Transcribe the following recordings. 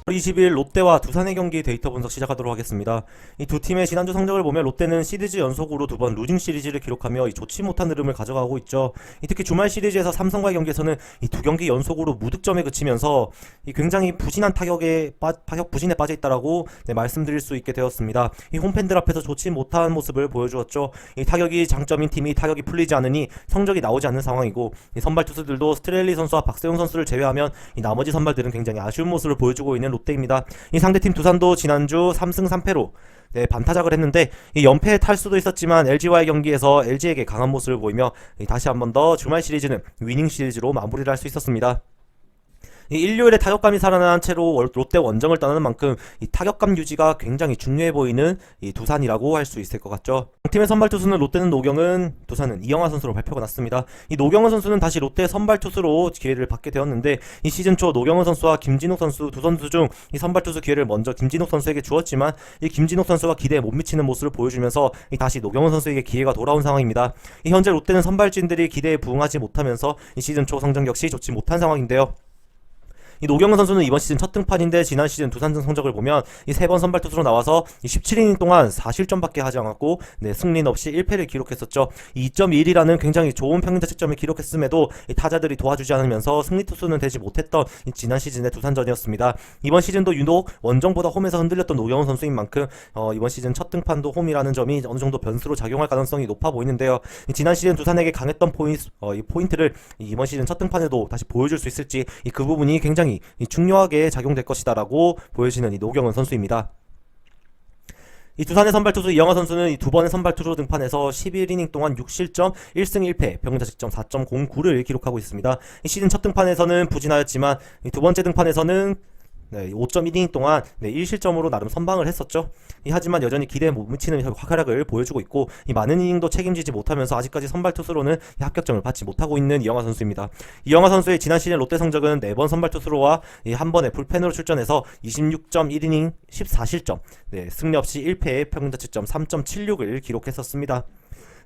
20일 롯데와 두산의 경기 데이터 분석 시작하도록 하겠습니다. 이 두 팀의 지난주 성적을 보면 롯데는 시리즈 연속으로 두 번 루징 시리즈를 기록하며 이 좋지 못한 흐름을 가져가고 있죠. 특히 주말 시리즈에서 삼성과의 경기에서는 이 두 경기 연속으로 무득점에 그치면서 이 굉장히 부진한 타격 부진에 빠져 있다라고 말씀드릴 수 있게 되었습니다. 이 홈팬들 앞에서 좋지 못한 모습을 보여주었죠. 이 타격이 장점인 팀이 타격이 풀리지 않으니 성적이 나오지 않는 상황이고, 이 선발 투수들도 스트렐리 선수와 박세웅 선수를 제외하면 이 나머지 선발들은 굉장히 아쉬운 모습을 보여주고 있는 롯데입니다. 이 상대팀 두산도 지난주 3승 3패로 반타작을 했는데 이 연패에 탈 수도 있었지만 LG와의 경기에서 LG에게 강한 모습을 보이며 다시 한 번 더 주말 시리즈는 위닝 시리즈로 마무리를 할 수 있었습니다. 이 일요일에 타격감이 살아난 채로 롯데 원정을 떠나는 만큼 이 타격감 유지가 굉장히 중요해 보이는 이 두산이라고 할 수 있을 것 같죠. 팀의 선발 투수는 롯데는 노경은, 두산은 이영하 선수로 발표가 났습니다. 이 노경은 선수는 다시 롯데 선발 투수로 기회를 받게 되었는데, 이 시즌 초 노경은 선수와 김진욱 선수 두 선수 중 이 선발 투수 기회를 먼저 김진욱 선수에게 주었지만 이 김진욱 선수가 기대에 못 미치는 모습을 보여주면서 다시 노경은 선수에게 기회가 돌아온 상황입니다. 이 현재 롯데는 선발진들이 기대에 부응하지 못하면서 이 시즌 초 성적 역시 좋지 못한 상황인데요. 이 노경은 선수는 이번 시즌 첫 등판인데, 지난 시즌 두산전 성적을 보면 이 세 번 선발 투수로 나와서 17이닝 동안 4실점밖에 하지 않았고 승리는 없이 1패를 기록했었죠. 2.1이라는 굉장히 좋은 평균 자책점을 기록했음에도 이 타자들이 도와주지 않으면서 승리 투수는 되지 못했던 지난 시즌의 두산전이었습니다. 이번 시즌도 유독 원정보다 홈에서 흔들렸던 노경은 선수인 만큼 이번 시즌 첫 등판도 홈이라는 점이 어느 정도 변수로 작용할 가능성이 높아 보이는데요. 지난 시즌 두산에게 강했던 포인트를 이번 시즌 첫 등판에도 다시 보여줄 수 있을지, 그 부분이 굉장히 중요하게 작용될 것이다라고 보여지는 이 노경은 선수입니다. 이 두산의 선발 투수 이영하 선수는 이 두 번의 선발 투수로 등판해서 11이닝 동안 6실점 1승 1패 평균 자책점 4.09를 기록하고 있습니다. 이 시즌 첫 등판에서는 부진하였지만 이 두 번째 등판에서는 5.1이닝 동안 1실점으로 나름 선방을 했었죠. 하지만 여전히 기대에 못 미치는 활약을 보여주고 있고, 이 많은 이닝도 책임지지 못하면서 아직까지 선발 투수로는 합격점을 받지 못하고 있는 이영하 선수입니다. 이영하 선수의 지난 시즌 롯데 성적은 4번 선발 투수로와 한 번의 불펜으로 출전해서 26.1이닝 14실점, 승리 없이 1패의 평균 자책점 3.76을 기록했었습니다.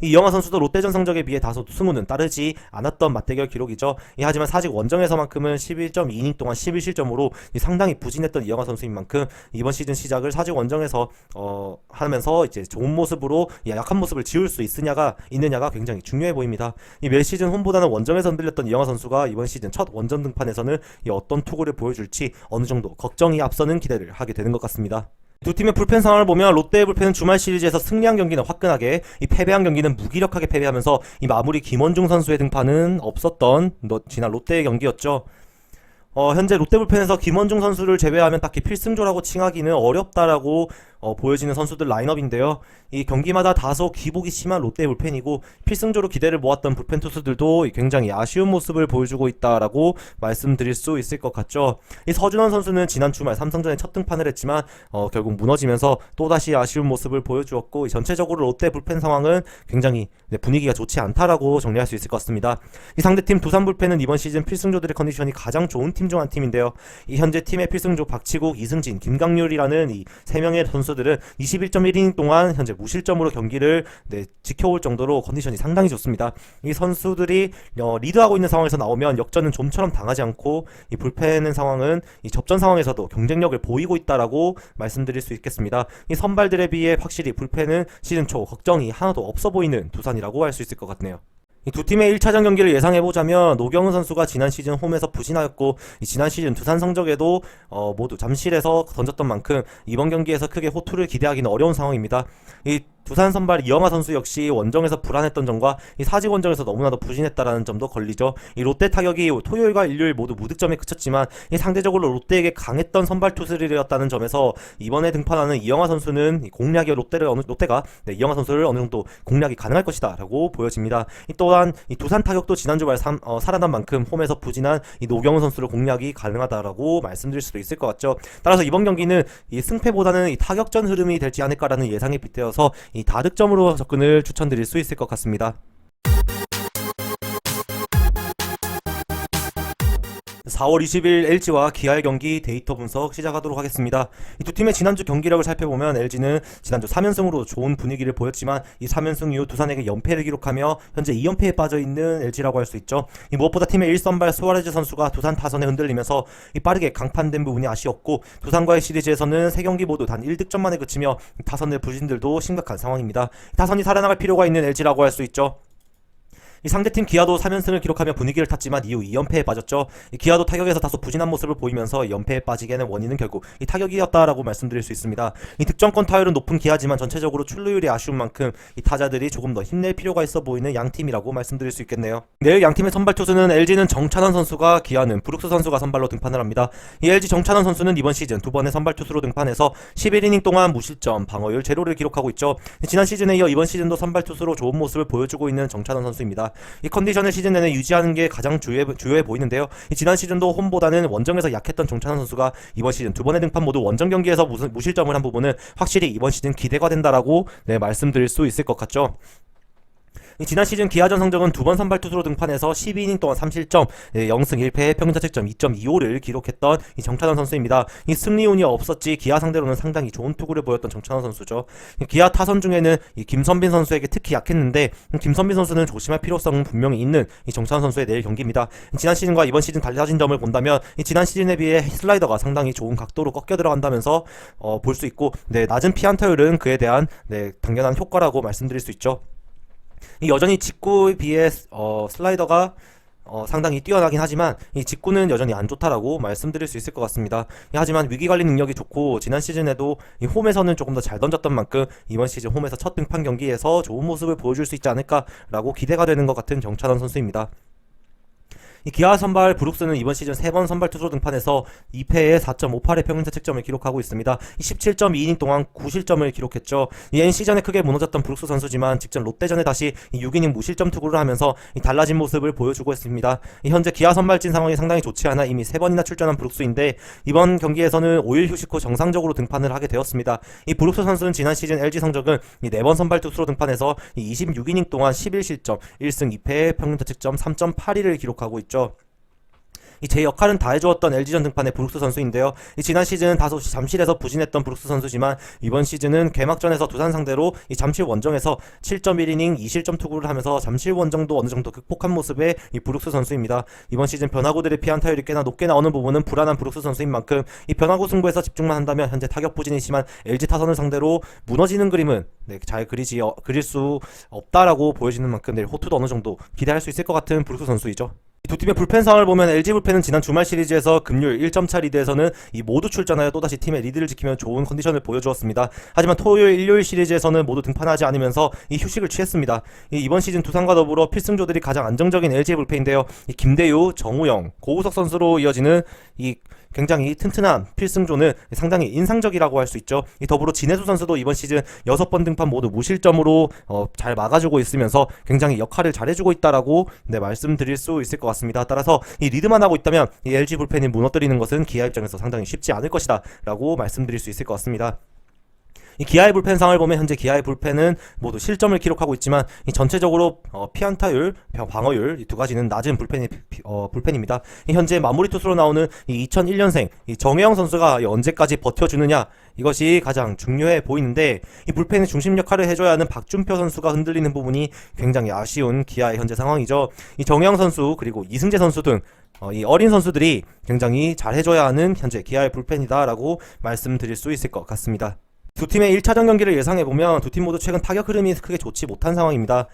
이영하 선수도 롯데전 성적에 비해 다소 승우는 따르지 않았던 맞대결 기록이죠. 하지만 사직 원정에서만큼은 11.2이닝 동안 11실점으로 상당히 부진했던 이영하 선수인 만큼 이번 시즌 시작을 사직 원정에서 하면서 이제 좋은 모습으로 약한 모습을 지울 수 있느냐가 굉장히 중요해 보입니다. 매 시즌 홈보다는 원정에서 흔들렸던 이영하 선수가 이번 시즌 첫 원정 등판에서는 어떤 투구를 보여줄지 어느 정도 걱정이 앞서는 기대를 하게 되는 것 같습니다. 두 팀의 불펜 상황을 보면 롯데의 불펜은 주말 시리즈에서 승리한 경기는 화끈하게, 패배한 경기는 무기력하게 패배하면서 마무리 김원중 선수의 등판은 없었던 지난 롯데의 경기였죠. 현재 롯데 불펜에서 김원중 선수를 제외하면 딱히 필승조라고 칭하기는 어렵다라고 보여지는 선수들 라인업인데요. 이 경기마다 다소 기복이 심한 롯데 불펜이고, 필승조로 기대를 모았던 불펜 투수들도 굉장히 아쉬운 모습을 보여주고 있다라고 말씀드릴 수 있을 것 같죠. 이 서준원 선수는 지난 주말 삼성전에 첫 등판을 했지만 결국 무너지면서 또다시 아쉬운 모습을 보여주었고, 전체적으로 롯데 불펜 상황은 굉장히 분위기가 좋지 않다라고 정리할 수 있을 것 같습니다. 이 상대팀 두산 불펜은 이번 시즌 필승조들의 컨디션이 가장 좋은 팀 중 한 팀인데요. 이 현재 팀의 필승조 박치국, 이승진, 김강률이라는 이 3명의 선수들은 21.1이닝 동안 현재 무실점으로 경기를 지켜올 정도로 컨디션이 상당히 좋습니다. 이 선수들이 리드하고 있는 상황에서 나오면 역전은 좀처럼 당하지 않고, 이 불펜의 상황은 이 접전 상황에서도 경쟁력을 보이고 있다라고 말씀드릴 수 있겠습니다. 이 선발들에 비해 확실히 불펜은 시즌 초 걱정이 하나도 없어 보이는 두산이라고 할 수 있을 것 같네요. 이 두 팀의 1차전 경기를 예상해보자면, 노경은 선수가 지난 시즌 홈에서 부진하였고, 지난 시즌 두산 성적에도 모두 잠실에서 던졌던 만큼 이번 경기에서 크게 호투를 기대하기는 어려운 상황입니다. 이 두산 선발 이영하 선수 역시 원정에서 불안했던 점과 이 사직 원정에서 너무나도 부진했다라는 점도 걸리죠. 이 롯데 타격이 토요일과 일요일 모두 무득점에 그쳤지만 상대적으로 롯데에게 강했던 선발 투수들이었다는 점에서 이번에 등판하는 이영하 선수는 공략이 롯데가 이영하 선수를 어느 정도 공략이 가능할 것이다라고 보여집니다. 또한 이 두산 타격도 지난주 말 살아난 만큼 홈에서 부진한 이 노경은 선수를 공략이 가능하다라고 말씀드릴 수도 있을 것 같죠. 따라서 이번 경기는 이 승패보다는 이 타격전 흐름이 될지 않을까라는 예상이 빗대어서 이 다득점으로 접근을 추천드릴 수 있을 것 같습니다. 4월 20일 LG와 기아의 경기 데이터 분석 시작하도록 하겠습니다. 이 두 팀의 지난주 경기력을 살펴보면 LG는 지난주 3연승으로 좋은 분위기를 보였지만 이 3연승 이후 두산에게 연패를 기록하며 현재 2연패에 빠져있는 LG라고 할 수 있죠. 이 무엇보다 팀의 1선발 수아레즈 선수가 두산 타선에 흔들리면서 이 빠르게 강판된 부분이 아쉬웠고, 두산과의 시리즈에서는 3경기 모두 단 1득점만에 그치며 타선의 부진들도 심각한 상황입니다. 타선이 살아나갈 필요가 있는 LG라고 할 수 있죠. 이 상대팀 기아도 3연승을 기록하며 분위기를 탔지만 이후 2연패에 빠졌죠. 이 기아도 타격에서 다소 부진한 모습을 보이면서 연패에 빠지게는 원인은 결국 이 타격이었다라고 말씀드릴 수 있습니다. 이 득점권 타율은 높은 기아지만 전체적으로 출루율이 아쉬운 만큼 이 타자들이 조금 더 힘낼 필요가 있어 보이는 양팀이라고 말씀드릴 수 있겠네요. 내일 양팀의 선발 투수는 LG는 정찬원 선수가, 기아는 브룩스 선수가 선발로 등판을 합니다. 이 LG 정찬원 선수는 이번 시즌 두 번의 선발 투수로 등판해서 11이닝 동안 무실점, 방어율 제로를 기록하고 있죠. 지난 시즌에 이어 이번 시즌도 선발 투수로 좋은 모습을 보여주고 있는 정찬원 선수입니다. 이 컨디션을 시즌 내내 유지하는 게 가장 주요해 보이는데요. 지난 시즌도 홈보다는 원정에서 약했던 정찬원 선수가 이번 시즌 두 번의 등판 모두 원정 경기에서 무실점을 한 부분은 확실히 이번 시즌 기대가 된다라고 말씀드릴 수 있을 것 같죠. 지난 시즌 기아전 성적은 두 번 선발 투수로 등판해서 12이닝 동안 3실점, 0승 1패, 평균 자책점 2.25를 기록했던 이 정찬원 선수입니다. 이 승리운이 없었지 기아 상대로는 상당히 좋은 투구를 보였던 정찬원 선수죠. 기아 타선 중에는 이 김선빈 선수에게 특히 약했는데, 김선빈 선수는 조심할 필요성은 분명히 있는 이 정찬원 선수의 내일 경기입니다. 지난 시즌과 이번 시즌 달라진 점을 본다면 이 지난 시즌에 비해 슬라이더가 상당히 좋은 각도로 꺾여 들어간다면서 볼 수 있고, 낮은 피안타율은 그에 대한 당연한 효과라고 말씀드릴 수 있죠. 여전히 직구에 비해 슬라이더가 상당히 뛰어나긴 하지만 이 직구는 여전히 안 좋다라고 말씀드릴 수 있을 것 같습니다. 하지만 위기관리 능력이 좋고, 지난 시즌에도 이 홈에서는 조금 더 잘 던졌던 만큼 이번 시즌 홈에서 첫 등판 경기에서 좋은 모습을 보여줄 수 있지 않을까라고 기대가 되는 것 같은 정찬원 선수입니다. 이 기아 선발 브룩스는 이번 시즌 3번 선발 투수로 등판해서 2패에 4.58의 평균 자책점을 기록하고 있습니다. 17.2이닝 동안 9실점을 기록했죠. 이 시즌에 크게 무너졌던 브룩스 선수지만 직전 롯데전에 다시 6이닝 무실점 투구를 하면서 달라진 모습을 보여주고 있습니다. 현재 기아 선발진 상황이 상당히 좋지 않아 이미 3번이나 출전한 브룩스인데, 이번 경기에서는 5일 휴식 후 정상적으로 등판을 하게 되었습니다. 이 브룩스 선수는 지난 시즌 LG 성적은 4번 선발 투수로 등판해서 26이닝 동안 11실점, 1승 2패, 평균 자책점 3.82를 기록하고 있죠. 제 역할은 다 해주었던 LG전 등판의 브룩스 선수인데요. 지난 시즌은 다소 잠실에서 부진했던 브룩스 선수지만 이번 시즌은 개막전에서 두산 상대로 잠실 원정에서 7.1이닝 2실점 투구를 하면서 잠실 원정도 어느 정도 극복한 모습의 이 브룩스 선수입니다. 이번 시즌 변화구들의 피안타율이 꽤나 높게 나오는 부분은 불안한 브룩스 선수인 만큼 이 변화구 승부에서 집중만 한다면 현재 타격 부진이지만 LG 타선을 상대로 무너지는 그림은 잘 그릴 수 없다라고 보여지는 만큼 내일 호투도 어느 정도 기대할 수 있을 것 같은 브룩스 선수이죠. 두 팀의 불펜 상황을 보면 LG 불펜은 지난 주말 시리즈에서 금요일 1점차 리드에서는 모두 출전하여 또다시 팀의 리드를 지키며 좋은 컨디션을 보여주었습니다. 하지만 토요일, 일요일 시리즈에서는 모두 등판하지 않으면서 휴식을 취했습니다. 이번 시즌 두산과 더불어 필승조들이 가장 안정적인 LG 불펜인데요. 김대유, 정우영, 고우석 선수로 이어지는 굉장히 튼튼한 필승조는 상당히 인상적이라고 할 수 있죠. 더불어 진해수 선수도 이번 시즌 6번 등판 모두 무실점으로 잘 막아주고 있으면서 굉장히 역할을 잘해주고 있다라고 말씀드릴 수 있을 것 같습니다. 따라서 리드만 하고 있다면 LG 불펜이 무너뜨리는 것은 기아 입장에서 상당히 쉽지 않을 것이다 라고 말씀드릴 수 있을 것 같습니다. 기아의 불펜 상을 보면 현재 기아의 불펜은 모두 실점을 기록하고 있지만 전체적으로 피안타율, 방어율 두 가지는 낮은 불펜입니다. 현재 마무리 투수로 나오는 2001년생 정혜영 선수가 언제까지 버텨주느냐, 이것이 가장 중요해 보이는데, 이 불펜의 중심 역할을 해줘야 하는 박준표 선수가 흔들리는 부분이 굉장히 아쉬운 기아의 현재 상황이죠. 정혜영 선수 그리고 이승재 선수 등 이 어린 선수들이 굉장히 잘 해줘야 하는 현재 기아의 불펜이다라고 말씀드릴 수 있을 것 같습니다. 두 팀의 1차전 경기를 예상해보면 두 팀 모두 최근 타격 흐름이 크게 좋지 못한 상황입니다.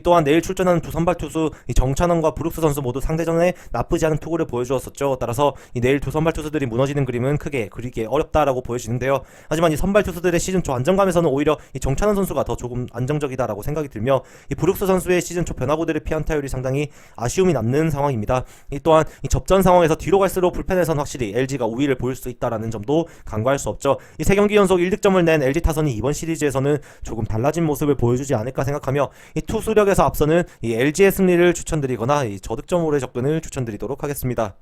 또한 내일 출전하는 두 선발 투수 정찬원과 브룩스 선수 모두 상대전에 나쁘지 않은 투구를 보여주었었죠. 따라서 내일 두 선발 투수들이 무너지는 그림은 크게 그리기 어렵다라고 보여지는데요. 하지만 이 선발 투수들의 시즌 초 안정감에서는 오히려 정찬원 선수가 더 조금 안정적이다라고 생각이 들며, 브룩스 선수의 시즌 초 변화구들의 피안타율이 상당히 아쉬움이 남는 상황입니다. 또한 접전 상황에서 뒤로 갈수록 불펜에선 확실히 LG가 우위를 보일 수 있다라는 점도 간과할 수 없죠. 3경기 연속 1득점을 낸 LG 타선이 이번 시리즈에서는 조금 달라진 모습을 보여주지 않을까 생각하며 투수력에서 앞서는 LG의 승리를 추천드리거나 저득점으로의 접근을 추천드리도록 하겠습니다.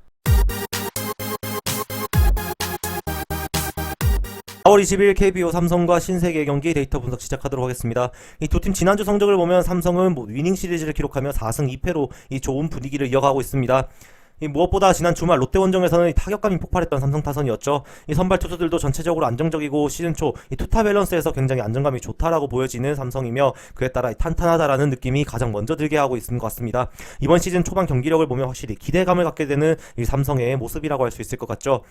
4월 20일 KBO 삼성과 신세계 경기 데이터 분석 시작하도록 하겠습니다. 이 두 팀 지난주 성적을 보면 삼성은 위닝 시리즈를 기록하며 4승 2패로 좋은 분위기를 이어가고 있습니다. 이 무엇보다 지난 주말 롯데원정에서는 이 타격감이 폭발했던 삼성 타선이었죠. 이 선발 투수들도 전체적으로 안정적이고 시즌 초 이 투타 밸런스에서 굉장히 안정감이 좋다라고 보여지는 삼성이며 그에 따라 탄탄하다라는 느낌이 가장 먼저 들게 하고 있는 것 같습니다. 이번 시즌 초반 경기력을 보면 확실히 기대감을 갖게 되는 이 삼성의 모습이라고 할 수 있을 것 같죠.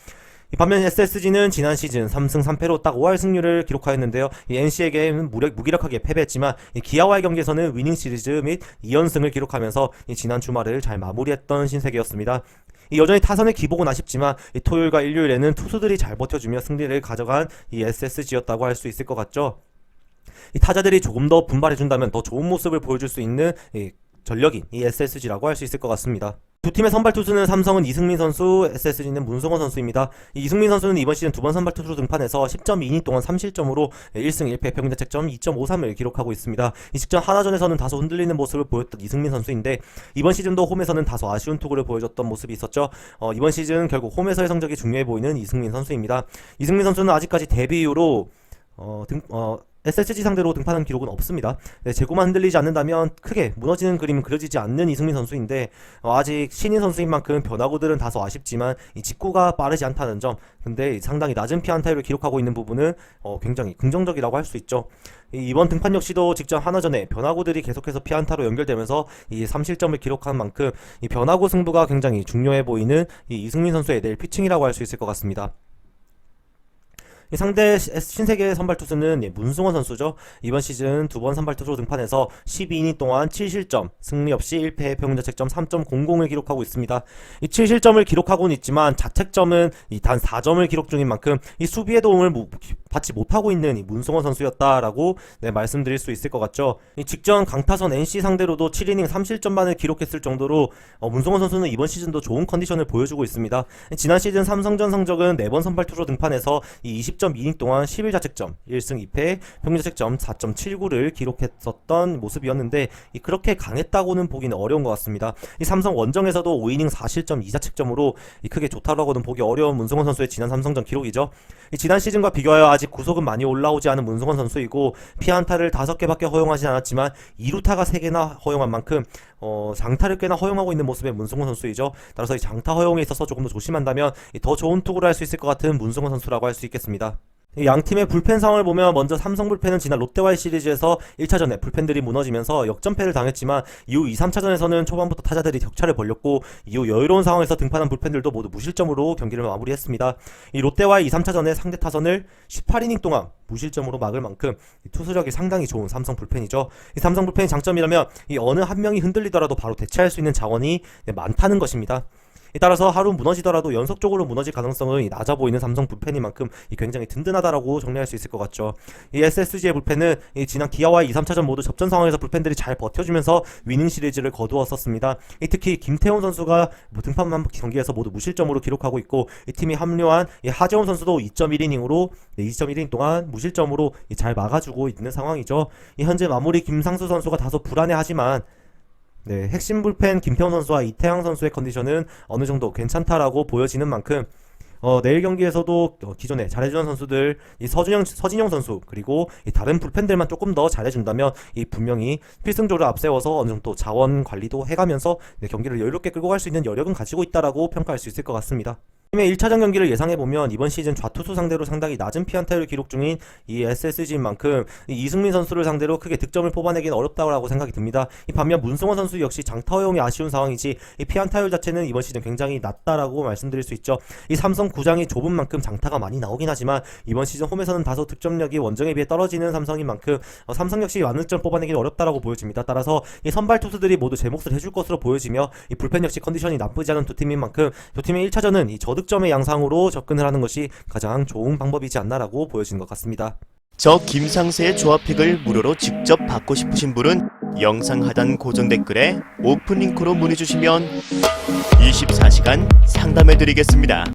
반면 SSG는 지난 시즌 3승 3패로 딱 5할 승률을 기록하였는데요. 이 NC에게는 무기력하게 패배했지만 이 기아와의 경기에서는 위닝 시리즈 및 2연승을 기록하면서 이 지난 주말을 잘 마무리했던 신세계였습니다. 여전히 타선의 기복은 아쉽지만 이 토요일과 일요일에는 투수들이 잘 버텨주며 승리를 가져간 이 SSG였다고 할 수 있을 것 같죠. 이 타자들이 조금 더 분발해준다면 더 좋은 모습을 보여줄 수 있는 이 전력인 이 SSG라고 할 수 있을 것 같습니다. 두 팀의 선발 투수는 삼성은 이승민 선수, SSG는 문성원 선수입니다. 이승민 선수는 이번 시즌 두 번 선발 투수로 등판해서 10.2이닝 동안 3실점으로 1승 1패 평균 자책점 2.53을 기록하고 있습니다. 이 직전 하나전에서는 다소 흔들리는 모습을 보였던 이승민 선수인데 이번 시즌도 홈에서는 다소 아쉬운 투구를 보여줬던 모습이 있었죠. 이번 시즌 결국 홈에서의 성적이 중요해 보이는 이승민 선수입니다. 이승민 선수는 아직까지 데뷔 이후로 SSG 상대로 등판한 기록은 없습니다. 재고만 흔들리지 않는다면 크게 무너지는 그림은 그려지지 않는 이승민 선수인데 아직 신인 선수인 만큼 변화구들은 다소 아쉽지만 이 직구가 빠르지 않다는 점, 근데 상당히 낮은 피안타율을 기록하고 있는 부분은 굉장히 긍정적이라고 할 수 있죠. 이번 등판 역시도 직전 하나전에 변화구들이 계속해서 피안타로 연결되면서 이 3실점을 기록한 만큼 이 변화구 승부가 굉장히 중요해 보이는 이 이승민 선수의 내일 피칭이라고 할 수 있을 것 같습니다. 상대 신세계 선발 투수는 문승원 선수죠. 이번 시즌 두 번 선발 투수로 등판해서 12이닝 동안 7실점, 승리 없이 1패 평균 자책점 3.00을 기록하고 있습니다. 이 7실점을 기록하고는 있지만 자책점은 단 4점을 기록 중인 만큼 이 수비의 도움을 받지 못하고 있는 이 문승원 선수였다라고 말씀드릴 수 있을 것 같죠. 이 직전 강타선 NC 상대로도 7이닝 3실점만을 기록했을 정도로 문승원 선수는 이번 시즌도 좋은 컨디션을 보여주고 있습니다. 지난 시즌 삼성전 성적은 4번 선발 투수로 등판해서 이 20.2이닝 동안 11자책점, 1승 2패, 평균 자책점 4.79를 기록했었던 모습이었는데 그렇게 강했다고는 보기는 어려운 것 같습니다. 이 삼성 원정에서도 5이닝 4실점 2자책점으로 크게 좋다라고는 보기 어려운 문승원 선수의 지난 삼성전 기록이죠. 지난 시즌과 비교하여 아직 구속은 많이 올라오지 않은 문승원 선수이고 피안타를 5개밖에 허용하지 않았지만 2루타가 3개나 허용한 만큼 장타를 꽤나 허용하고 있는 모습의 문승원 선수이죠. 따라서 이 장타 허용에 있어서 조금 더 조심한다면 더 좋은 투구를 할 수 있을 것 같은 문승원 선수라고 할 수 있겠습니다. 양 팀의 불펜 상황을 보면 먼저 삼성 불펜은 지난 롯데와의 시리즈에서 1차전에 불펜들이 무너지면서 역전패를 당했지만 이후 2, 3차전에서는 초반부터 타자들이 격차를 벌렸고 이후 여유로운 상황에서 등판한 불펜들도 모두 무실점으로 경기를 마무리했습니다. 이 롯데와의 2, 3차전에 상대 타선을 18이닝 동안 무실점으로 막을 만큼 투수력이 상당히 좋은 삼성 불펜이죠. 이 삼성 불펜의 장점이라면 어느 한 명이 흔들리더라도 바로 대체할 수 있는 자원이 많다는 것입니다. 따라서 하루 무너지더라도 연속적으로 무너질 가능성은 낮아 보이는 삼성 불펜인 만큼 굉장히 든든하다라고 정리할 수 있을 것 같죠. 이 SSG의 불펜은 지난 기아와의 2, 3차전 모두 접전 상황에서 불펜들이 잘 버텨주면서 위닝 시리즈를 거두었었습니다. 특히 김태훈 선수가 등판만 경기에서 모두 무실점으로 기록하고 있고 이 팀이 합류한 하재원 선수도 2.1이닝 동안 무실점으로 잘 막아주고 있는 상황이죠. 현재 마무리 김상수 선수가 다소 불안해하지만 핵심 불펜 김태훈 선수와 이태양 선수의 컨디션은 어느 정도 괜찮다라고 보여지는 만큼 내일 경기에서도 기존에 잘해주는 선수들 서진영 선수 그리고 다른 불펜들만 조금 더 잘해준다면 분명히 필승조를 앞세워서 어느 정도 자원 관리도 해가면서 경기를 여유롭게 끌고 갈 수 있는 여력은 가지고 있다라고 평가할 수 있을 것 같습니다. 팀의 1차전 경기를 예상해보면 이번 시즌 좌투수 상대로 상당히 낮은 피안타율을 기록 중인 이 SSG인 만큼 이승민 선수를 상대로 크게 득점을 뽑아내기는 어렵다고 생각이 듭니다. 반면 문승원 선수 역시 장타 허용이 아쉬운 상황이지 이 피안타율 자체는 이번 시즌 굉장히 낮다라고 말씀드릴 수 있죠. 이 삼성 구장이 좁은 만큼 장타가 많이 나오긴 하지만 이번 시즌 홈에서는 다소 득점력이 원정에 비해 떨어지는 삼성인 만큼 삼성 역시 많은 득점 뽑아내기는 어렵다라고 보여집니다. 따라서 이 선발 투수들이 모두 제 몫을 해줄 것으로 보여지며 이 불펜 역시 컨디션이 나쁘지 않은 두 팀인 만큼 두 팀의 1차전은 이 저득점의 양상으로 접근을 하는 것이 가장 좋은 방법이지 않나라고 보여지는 것 같습니다. 저 김상세의 조합픽을 무료로 직접 받고 싶으신 분은 영상 하단 고정 댓글에 오픈 링크로 문의 주시면 24시간 상담해 드리겠습니다.